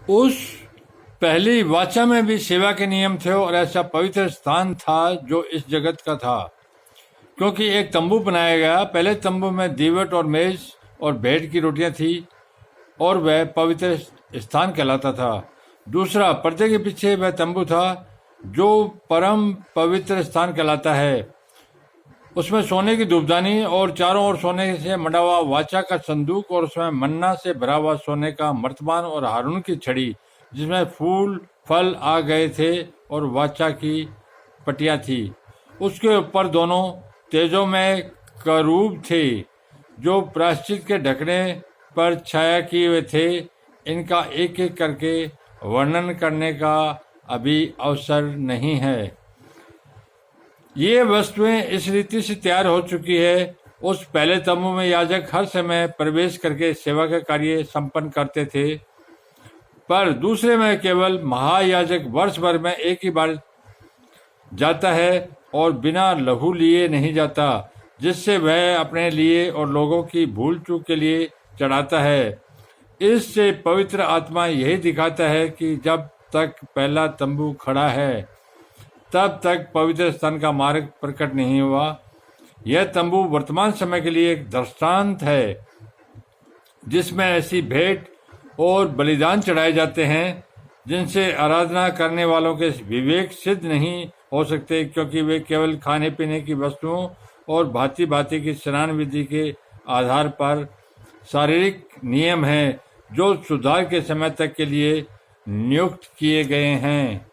उस पहली वाचा में भी सेवा के नियम थे और ऐसा पवित्र स्थान था जो इस जगत का था, क्योंकि एक तंबू बनाया गया। पहले तंबू में दीवट और मेज और भेंट की रोटियां थी और वह पवित्र स्थान कहलाता था। दूसरा, पर्दे के पीछे वह तंबू था जो परम पवित्र स्थान कहलाता है। उसमें सोने की धूपदानी और चारों ओर सोने से मंडा हुआ वाचा का संदूक और उसमें मन्ना से भरा हुआ सोने का मर्तबान और हारून की छड़ी जिसमें फूल फल आ गए थे और वाचा की पटियां थी। उसके ऊपर दोनों तेजों में करूब थे जो प्रायश्चित के ढकने पर छाया किए हुए थे। इनका एक एक करके वर्णन करने का अभी अवसर नहीं है। ये वस्तुएं इस रीति से तैयार हो चुकी है। उस पहले तंबू में याजक हर समय प्रवेश करके सेवा का कार्य संपन्न करते थे, पर दूसरे में केवल महायाजक वर्ष भर में एक ही बार जाता है और बिना लहू लिए नहीं जाता, जिससे वह अपने लिए और लोगों की भूल चूक के लिए चढ़ाता है। इससे पवित्र आत्मा यही दिखाता है कि जब तक पहला तंबू खड़ा है तब तक पवित्र स्थान का मार्ग प्रकट नहीं हुआ। यह तंबू वर्तमान समय के लिए एक दृष्टांत है जिसमें ऐसी भेंट और बलिदान चढ़ाए जाते हैं जिनसे आराधना करने वालों के विवेक सिद्ध नहीं हो सकते, क्योंकि वे केवल खाने पीने की वस्तुओं और भांति भांति की स्नान विधि के आधार पर शारीरिक नियम हैं जो सुधार के समय तक के लिए नियुक्त किए गए हैं।